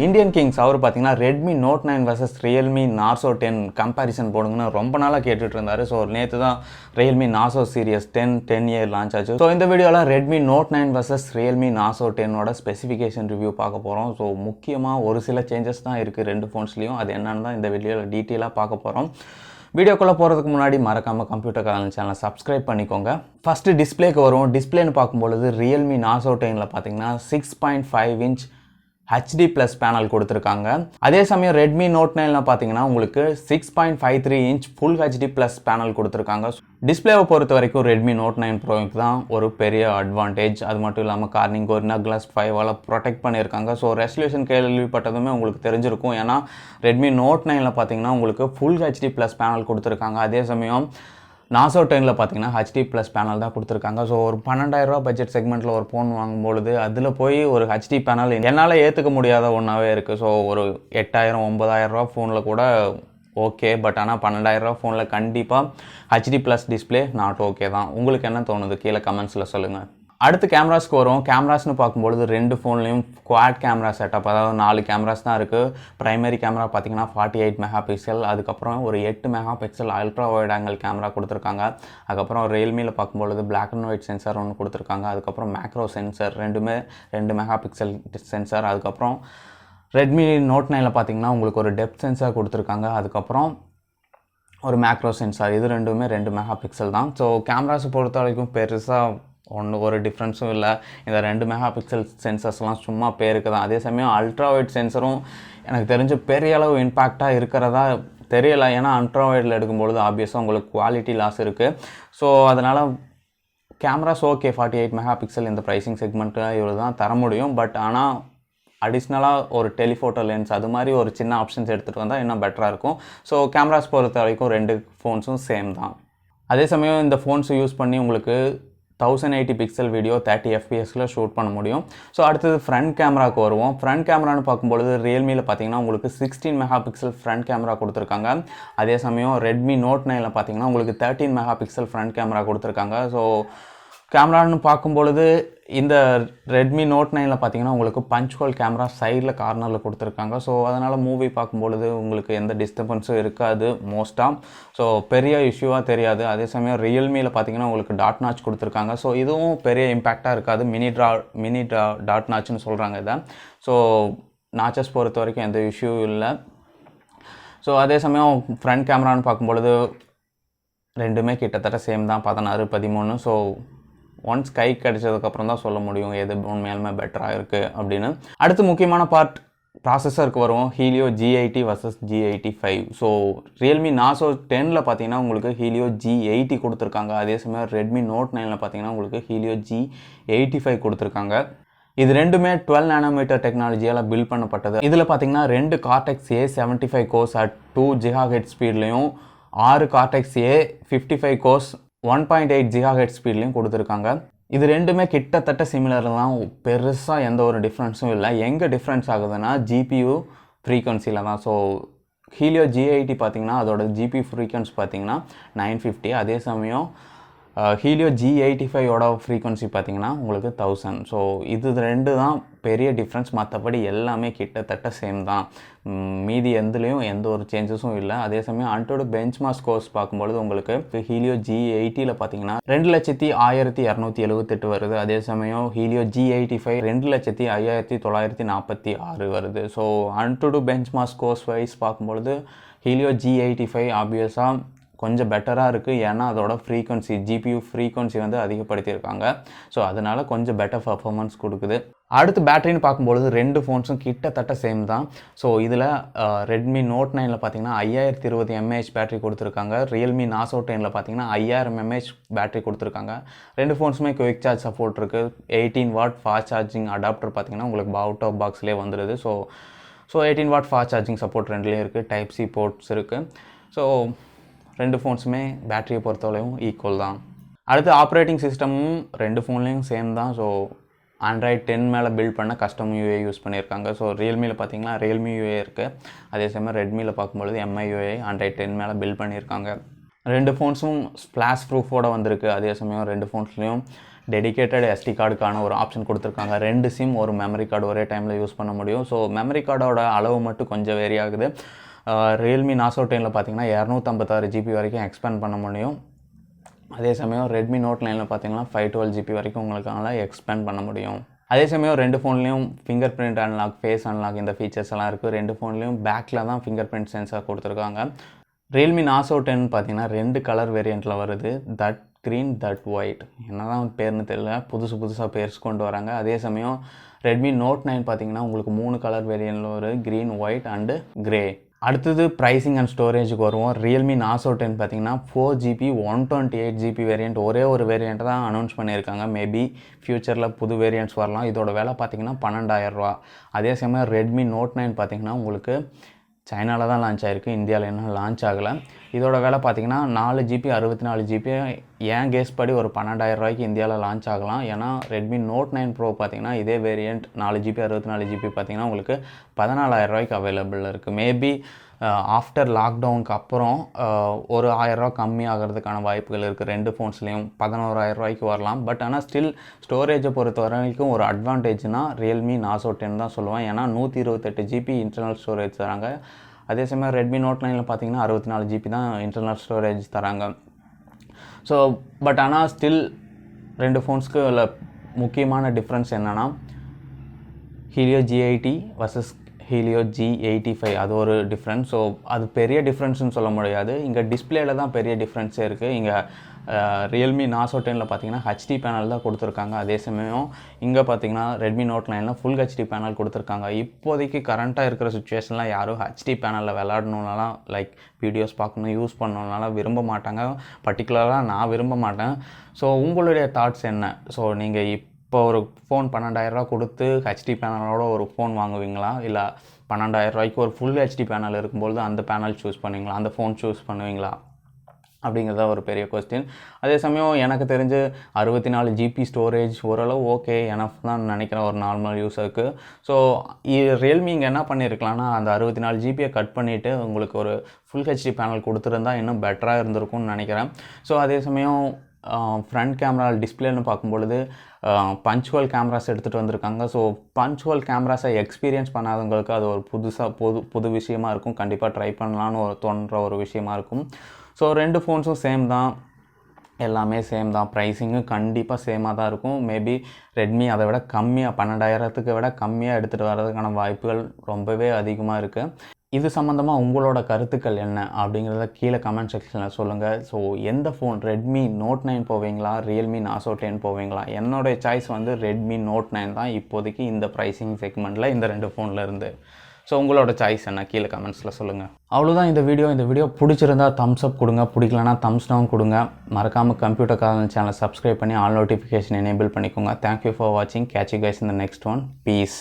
Indian kings அவர் பார்த்தீங்கன்னா Redmi Note 9 versus Realme Narzo 10 comparison போடுங்கன்னு ரொம்ப நாளாக கேட்டுட்டு இருந்தாரு. ஸோ நேற்று தான் ரியல்மி நார்சோ சீரியஸ் 10 இயர் லான்ச் ஆச்சு. ஸோ இந்த வீடியோவில் Redmi Note 9 versus Realme Narzo 10ஓட ஸ்பெசிஃபிகேஷன் ரிவ்யூ பார்க்க போகிறோம். ஸோ முக்கியமாக ஒரு சில சேஞ்சஸ் தான் இருக்குது ரெண்டு ஃபோன்ஸ்லையும். அது என்னன்னு தான் இந்த வீடியோவில் டீட்டெயிலாக பார்க்க போகிறோம். வீடியோக்குள்ளே போகிறதுக்கு முன்னாடி மறக்காமல் கம்ப்யூட்டர் காலன் சேனலை சப்ஸ்கிரைப் பண்ணிக்கோங்க. ஃபஸ்ட்டு டிஸ்பிளேக்கு வரும். டிஸ்பிளேன்னு பார்க்கும்பொழுது ரியல்மி நார்சோ 10ல் பார்த்தீங்கன்னா 6.5 இன்ச் HD ப்ளஸ் பேனல் கொடுத்துருக்காங்க. அதே சமயம் ரெட்மி நோட் 9ல பார்த்தீங்கன்னா உங்களுக்கு 6.53 inch full HD plus panel கொடுத்துருக்காங்க. டிஸ்பிளேவை பொறுத்த வரைக்கும் ரெட்மி நோட் 9 ப்ரோக்கு தான் ஒரு பெரிய அட்வான்டேஜ். அது மட்டும் இல்லாமல் கார்னிங் கொரினா கிளாஸ் 5ஆல் ப்ரொடெக்ட் பண்ணியிருக்காங்க. ஸோ ரெசல்யூஷன் கேள்விப்பட்டதுமே உங்களுக்கு தெரிஞ்சிருக்கும். ஏன்னா ரெட்மி நோட் 9ல பார்த்தீங்கன்னா உங்களுக்கு ஃபுல் HD ப்ளஸ் பேனல் கொடுத்துருக்காங்க. அதே சமயம் நார்சோ 10ல் பார்த்தீங்கன்னா HD ப்ளஸ் பேனல் தான் கொடுத்துருக்காங்க. ஸோ ஒரு 12,000 ரூபா பட்ஜெட் செக்மெண்ட்டில் ஒரு ஃபோன் வாங்கும்பொழுது அதில் போய் ஒரு HD பேனல் என்னால் ஏற்றுக்க முடியாத ஒன்றாவே இருக்குது. ஸோ ஒரு 8,000 9,000 ரூபா ஃபோனில் கூட ஓகே. பட் ஆனால் 12,000 ரூபா ஃபோனில் கண்டிப்பாக HD plus display not okay தான். உங்களுக்கு என்ன தோணுது கீழே கமெண்ட்ஸில் சொல்லுங்கள். அடுத்து கேமராஸ்க்கு வரும். கேமராஸ்னு பார்க்கும்பொழுது ரெண்டு ஃபோன்லேயும் குவாட் கேமரா செட்டப், அதாவது 4 கேமராஸ் தான் இருக்குது. ப்ரைமரி கேமரா பார்த்தீங்கன்னா 48 மெகா பிக்சல், அதுக்கப்புறம் ஒரு 8 mega pixel ultra wide angle camera கொடுத்துருக்காங்க. அதுக்கப்புறம் ரியல்மியில் பார்க்கும்பொழுது பிளாக் அண்ட் ஒயிட் சென்சார் ஒன்று கொடுத்துருக்காங்க. அதுக்கப்புறம் macro sensor 2 mega pixel sensor. அதுக்கப்புறம் ரெட்மி நோட் 9ல் பார்த்தீங்கன்னா உங்களுக்கு ஒரு டெப்த் சென்சார் கொடுத்துருக்காங்க. அதுக்கப்புறம் ஒரு மேக்ரோ சென்சார். இது ரெண்டுமே 2 மெகா பிக்சல் தான். ஸோ கேமராஸை பொறுத்த வரைக்கும் பெருசாக ஒரு டிஃப்ரென்ஸும் இல்லை. இந்த 2 மெகா பிக்சல் சென்சர்ஸ்லாம் சும்மா பேருக்கு தான். அதே சமயம் அல்ட்ரா வைட் சென்சரும் எனக்கு தெரிஞ்ச பெரிய அளவு இம்பேக்டாக இருக்கிறதா தெரியலை. ஏன்னா அல்ட்ரா வைடில் எடுக்கும்பொழுது ஆப்வியஸாக உங்களுக்கு குவாலிட்டி லாஸ் இருக்குது. ஸோ அதனால் கேமராஸ் ஓகே 48 மெகா பிக்சல் இந்த ப்ரைஸிங் செக்மெண்ட்டில் இவ்வளோ தான் தர முடியும். பட் ஆனால் அடிஷ்னலாக ஒரு டெலிஃபோட்டோ லென்ஸ் அது மாதிரி ஒரு சின்ன ஆப்ஷன்ஸ் எடுத்துகிட்டு வந்தால் இன்னும் பெட்டராக இருக்கும். ஸோ கேமராஸ் பொறுத்த வரைக்கும் ரெண்டு ஃபோன்ஸும் சேம் தான். அதே சமயம் இந்த ஃபோன்ஸை யூஸ் பண்ணி உங்களுக்கு 1080 பிக்சல் வீடியோ 30 fpsல ஷூட் பண்ண முடியும். ஸோ அடுத்தது ஃப்ரண்ட் கேமராவுக்கு வருவோம். ஃப்ரண்ட் கேமரான்னு பார்க்கும்பொழுது ரியல்மியில் பார்த்தீங்கன்னா உங்களுக்கு 16 மெகா பிக்சல் ஃப்ரண்ட் கேமரா கொடுத்துருக்காங்க. அதே சமயம் ரெட்மி நோட் 9ல் பார்த்தீங்கன்னா உங்களுக்கு 13 மெகா பிக்சல் ஃப்ரண்ட் கேமரா கொடுத்துருக்காங்க. ஸோ கேமரான்னு பார்க்கும்பொழுது இந்த ரெட்மி நோட் 9ல் பார்த்தீங்கன்னா உங்களுக்கு பஞ்ச் ஹோல் கேமரா சைடில் கார்னரில் கொடுத்துருக்காங்க. ஸோ அதனால் மூவி பார்க்கும்பொழுது உங்களுக்கு எந்த டிஸ்டர்பன்ஸும் இருக்காது மோஸ்ட்டாக. ஸோ பெரிய இஷ்யூவாக தெரியாது. அதே சமயம் ரியல்மியில் பார்த்தீங்கன்னா உங்களுக்கு டாட் நாச் கொடுத்துருக்காங்க. ஸோ இதுவும் பெரிய இம்பேக்டாக இருக்காது. மினி டாட் நாச்னு சொல்கிறாங்க இதை. ஸோ நாச்சஸ் பொறுத்த வரைக்கும் எந்த இஷ்யூ இல்லை. ஸோ அதே சமயம் ஃப்ரண்ட் கேமரான்னு பார்க்கும்பொழுது ரெண்டுமே கிட்டத்தட்ட சேம் தான் 16 13. ஸோ ஒன்ஸ் கை கிடைச்சதுக்கப்புறம் தான் சொல்ல முடியும் எது உண்மையாலுமே பெட்டராக இருக்குது அப்படின்னு. அடுத்து முக்கியமான பார்ட் ப்ராசஸருக்கு வருவோம். Helio G80 versus G85. So Realme Narzo 10ல் பார்த்தீங்கன்னா உங்களுக்கு Helio G80 கொடுத்துருக்காங்க. அதே சமயம் ரெட்மி நோட் 9ல் பார்த்தீங்கன்னா உங்களுக்கு Helio G85 கொடுத்துருக்காங்க. இது ரெண்டுமே 12 நானோமீட்டர் டெக்னாலஜியால் பில்ட் பண்ணப்பட்டது. இதில் பார்த்தீங்கன்னா 2 cortex A75 course at 2 GHz ஸ்பீட்லேயும் 6 cortex A55 course 1.8 GHz ஸ்பீட்லையும் கொடுத்துருக்காங்க. இது ரெண்டுமே கிட்டத்தட்ட சிமிலர் தான். பெருசாக எந்த ஒரு டிஃப்ரென்ஸும் இல்லை. எங்கே டிஃப்ரென்ஸ் ஆகுதுன்னா GPU ஃப்ரீக்வன்சியில் தான். ஸோ Helio G80 பார்த்தீங்கன்னா அதோட GPU ஃப்ரீக்வன்சி பார்த்தீங்கன்னா 950. அதே சமயம் Helio G85ஓட ஃப்ரீக்வன்சி பார்த்தீங்கன்னா உங்களுக்கு 1000. ஸோ இது ரெண்டு தான் பெரிய டிஃப்ரென்ஸ். மற்றபடி எல்லாமே கிட்டத்தட்ட சேம் தான். மீதி எதுலேயும் எந்த ஒரு சேஞ்சஸும் இல்லை. அதே சமயம் அன்டோட பெஞ்ச்மார்க் ஸ்கோர்ஸ் பார்க்கும்பொழுது உங்களுக்கு Helio G80ல் பார்த்தீங்கன்னா 2,02,278 வருது. அதே சமயம் Helio G85 2,05,946 வருது. ஸோ அன்டோட பெஞ்ச்மார்க் ஸ்கோர்ஸ் வைஸ் பார்க்கும்பொழுது Helio G85 ஆப்வியஸாக கொஞ்சம் பெட்டராக இருக்குது. ஏன்னா அதோட ஃப்ரீக்வன்சி GPU ஃப்ரீக்வன்சி வந்து அதிகப்படுத்தியிருக்காங்க. ஸோ அதனால் கொஞ்சம் பெட்டர் பர்ஃபார்மன்ஸ் கொடுக்குது. அடுத்து பேட்டரின்னு பார்க்கும்பொழுது ரெண்டு ஃபோன்ஸும் கிட்டத்தட்ட சேம் தான். ஸோ இதில் ரெட்மி நோட் 9ல் பார்த்தீங்கன்னா 5020 mAh பேட்டரி கொடுத்துருக்காங்க. ரியல்மி நார்சோ 10ல் பார்த்தீங்கன்னா 5000 mAh பேட்டரி கொடுத்துருக்காங்க. ரெண்டு ஃபோன்ஸுமே குயிக் சார்ஜ் சப்போர்ட் இருக்குது. 18 வாட் ஃபாஸ்ட் சார்ஜிங் அடாப்டர் பார்த்தீங்கன்னா உங்களுக்கு அவுட் ஆஃப் பாக்ஸ்லேயே வந்துடுது. So 18 watt fast charging support ரெண்டுலேயும் இருக்குது. டைப் சி போர்ட்ஸ் இருக்குது. ஸோ ரெண்டு ஃபோன்ஸுமே பேட்டரியை பொறுத்தவரையும் ஈக்குவல் தான். அடுத்து ஆப்ரேட்டிங் சிஸ்டமும் ரெண்டு ஃபோன்லேயும் சேம் தான். ஸோ Android 10 மேலே பில்ட் பண்ண கஸ்டம் UI யூஸ் பண்ணியிருக்காங்க. ஸோ ரியல்மியில் பார்த்தீங்கன்னா ரியல்மி UI இருக்குது. அதே சமயம் ரெட்மியில் பார்க்கும்பொழுது MIUI Android 10 மேலே பில்ட் பண்ணியிருக்காங்க. ரெண்டு ஃபோன்ஸும் ஸ்ப்ளாஷ் ப்ரூஃபோடு வந்திருக்கு. அதே சமயம் ரெண்டு ஃபோன்ஸ்லேயும் டெடிகேட்டட் எஸ்டி கார்டுக்கான ஒரு ஆப்ஷன் கொடுத்துருக்காங்க. 2 சிம் ஒரு மெமரி கார்டு ஒரே டைமில் யூஸ் பண்ண முடியும். ஸோ மெமரி கார்டோட அளவு மட்டும் கொஞ்சம் வேரி ஆகுது. ரியல்மி நார்சோ 10ல் பார்த்தீங்கன்னா 256 ஜிபி வரைக்கும் எக்ஸ்பேண்ட் பண்ண முடியும். அதே சமயம் ரெட்மி நோட் 9ல் பார்த்தீங்கன்னா 512 ஜிபி வரைக்கும் உங்களுக்கான எக்ஸ்பேண்ட் பண்ண முடியும். அதே சமயம் 2 ஃபோன்லேயும் fingerprint unlock, face unlock இந்த ஃபீச்சர்ஸ் எல்லாம் இருக்குது. 2 ஃபோன்லேயும் பேக்கில் தான் ஃபிங்கர் பிரிண்ட் சென்சார் கொடுத்துருக்காங்க. ரியல்மி நார்சோ 10 பார்த்தீங்கன்னா 2 கலர் வேரியண்ட்டில் வருது. That green, that white. என்ன தான் பேர்னு தெரியல, புதுசாக பேர்ஸ் கொண்டு வராங்க. அதே சமயம் ரெட்மி நோட் 9 பார்த்தீங்கன்னா உங்களுக்கு 3 கலர் வேரியண்ட்டில் வரும், க்ரீன், ஒயிட் அண்டு கிரே. அடுத்தது ப்ரைஸிங் அண்ட் ஸ்டோரேஜுக்கு வருவோம். ரியல்மி நார்சோ 10 பார்த்தீங்கன்னா 4GB 128GB வேரியண்ட் ஒரே ஒரு வேரியண்ட்டை தான் அனௌன்ஸ் பண்ணியிருக்காங்க. மேபி ஃப்யூச்சரில் புது வேரியண்ட்ஸ் வரலாம். இதோட விலை பார்த்தீங்கன்னா 12,000 ரூபா. அதே சமயம் ரெட்மி நோட் 9 பார்த்தீங்கன்னா உங்களுக்கு சைனாவில் தான் லான்ச் ஆகிருக்கு, இந்தியாவில் இன்னும் லான்ச் ஆகலை. இதோட விலை பார்த்தீங்கன்னா 4GB 64GB ஏன் கேஸ் படி ஒரு 12,000 ரூபாய்க்கு இந்தியாவில் லான்ச் ஆகலாம். ஏன்னா ரெட்மி நோட் 9 ப்ரோ பார்த்தீங்கன்னா இதே வேரியண்ட் 4GB 64GB பார்த்தீங்கன்னா உங்களுக்கு 14,000 ரூபாய்க்கு அவைலபிள் இருக்குது. மேபி ஆஃப்டர் லாக்டவுனுக்கு அப்புறம் ஒரு 1000 ரூபா கம்மி ஆகிறதுக்கான வாய்ப்புகள் இருக்குது. 2 ஃபோன்ஸ்லேயும் 11,000 ரூபாய்க்கு வரலாம். பட் ஆனால் ஸ்டில் ஸ்டோரேஜை பொறுத்த வரைக்கும் ஒரு அட்வான்டேஜ்னால் ரியல்மி நார்சோ 10 தான் சொல்லுவேன். ஏன்னா 128GB இன்டர்னல் ஸ்டோரேஜ் தராங்க. அதே சமயம் ரெட்மி நோட் 9ல் பார்த்தீங்கன்னா 64GB தான் இன்டர்னல் ஸ்டோரேஜ் தராங்க. ஸோ பட் ஆனால் ஸ்டில் 2 ஃபோன்ஸ்க்கு உள்ள முக்கியமான டிஃப்ரென்ஸ் என்னென்னா helio G80 versus helio G85 அது ஒரு டிஃப்ரென்ஸ். ஸோ அது பெரிய டிஃப்ரென்ஸ்னு சொல்ல முடியாது. இங்கே டிஸ்பிளேல தான் பெரிய டிஃப்ரென்ஸே இருக்குது. இங்கே ரியல்மி நார்சோ 10ல் பார்த்தீங்கன்னா ஹெச்டி பேனல் தான் கொடுத்துருக்காங்க. அதே சமயம் இங்கே பார்த்தீங்கன்னா ரெட்மி நோட் 9ல் ஃபுல் ஹெச்டி பேனல் கொடுத்துருக்காங்க. இப்போதைக்கு கரண்ட்டாக இருக்கிற சுச்சுவேஷனில் யாரும் ஹெச்டி பேனலில் விளாடணுன்னாலாம் லைக் வீடியோஸ் பார்க்கணும், யூஸ் பண்ணணுன்னாலாம் விரும்ப மாட்டாங்க. பர்டிகுலராக நான் விரும்ப மாட்டேன். ஸோ உங்களுடைய தாட்ஸ் என்ன? ஸோ நீங்கள் இப்போ ஒரு ஃபோன் 12,000 ரூபா கொடுத்து ஹெச்டி பேனலோட ஒரு ஃபோன் வாங்குவீங்களா? இல்லை 12,000 ரூபாய்க்கு ஒரு ஃபுல் ஹெச்டி பேனல் இருக்கும்போது அந்த பேனல் சூஸ் பண்ணுவீங்களா? அந்த ஃபோன் சூஸ் பண்ணுவீங்களா? அப்படிங்கிறத ஒரு பெரிய கொஸ்டின். அதே சமயம் எனக்கு தெரிஞ்சு 64GB ஸ்டோரேஜ் ஓரளவு ஓகே எனஃப் தான் நினைக்கிறேன் ஒரு நார்மல் யூஸருக்கு. ஸோ ரியல்மி இங்கே என்ன பண்ணியிருக்கலாம்னா அந்த 64GB கட் பண்ணிவிட்டு உங்களுக்கு ஒரு ஃபுல் ஹெச்டி பேனல் கொடுத்துருந்தா இன்னும் பெட்டராக இருந்திருக்கும்னு நினைக்கிறேன். ஸோ அதே சமயம் ஃப்ரண்ட் கேமரா டிஸ்பிளேன்னு பார்க்கும்பொழுது பஞ்சுவல் கேமராஸ் எடுத்துகிட்டு வந்திருக்காங்க. ஸோ பஞ்சுவல் கேமராஸை எக்ஸ்பீரியன்ஸ் பண்ணாதவங்களுக்கு அது ஒரு புது விஷயமா இருக்கும். கண்டிப்பாக ட்ரை பண்ணலான்னு தோன்ற ஒரு விஷயமா இருக்கும். ஸோ 2 ஃபோன்ஸும் சேம் தான், எல்லாமே சேம் தான். ப்ரைஸிங்கும் கண்டிப்பாக சேமாக தான் இருக்கும். மேபி ரெட்மி அதை விட கம்மியாக 12,000க்கு விட கம்மியாக எடுத்துகிட்டு வர்றதுக்கான வாய்ப்புகள் ரொம்பவே அதிகமாக இருக்குது. இது சம்மந்தமாக உங்களோட கருத்துக்கள் என்ன அப்படிங்கிறத கீழே கமெண்ட் செக்ஷனில் சொல்லுங்கள். ஸோ எந்த ஃபோன், ரெட்மி நோட் 9 போவீங்களா, ரியல்மி நார்சோ 10 போவீங்களா? என்னோடய சாய்ஸ் வந்து ரெட்மி நோட் 9 தான் இப்போதைக்கு இந்த ப்ரைஸிங் செக்மெண்ட்டில் இந்த 2 ஃபோனில் இருந்து. ஸோ உங்களோட சாய்ஸ் என்ன கீழே கமெண்ட்ஸில் சொல்லுங்கள். அவ்வளோதான் இந்த வீடியோ பிடிச்சிருந்தா தம்ஸ் அப் கொடுங்க, பிடிக்கலனா தம்ஸ் டவுன் கொடுங்க. மறக்காமல் கம்ப்யூட்டர் கார்னர் சேனலை சப்ஸ்கிரைப் பண்ணி ஆல் நோட்டிஃபிகேஷன் எனேபிள் பண்ணிக்கோங்க. தேங்க்யூ ஃபார் வாட்சிங். Catch you guys in the next one. Piece.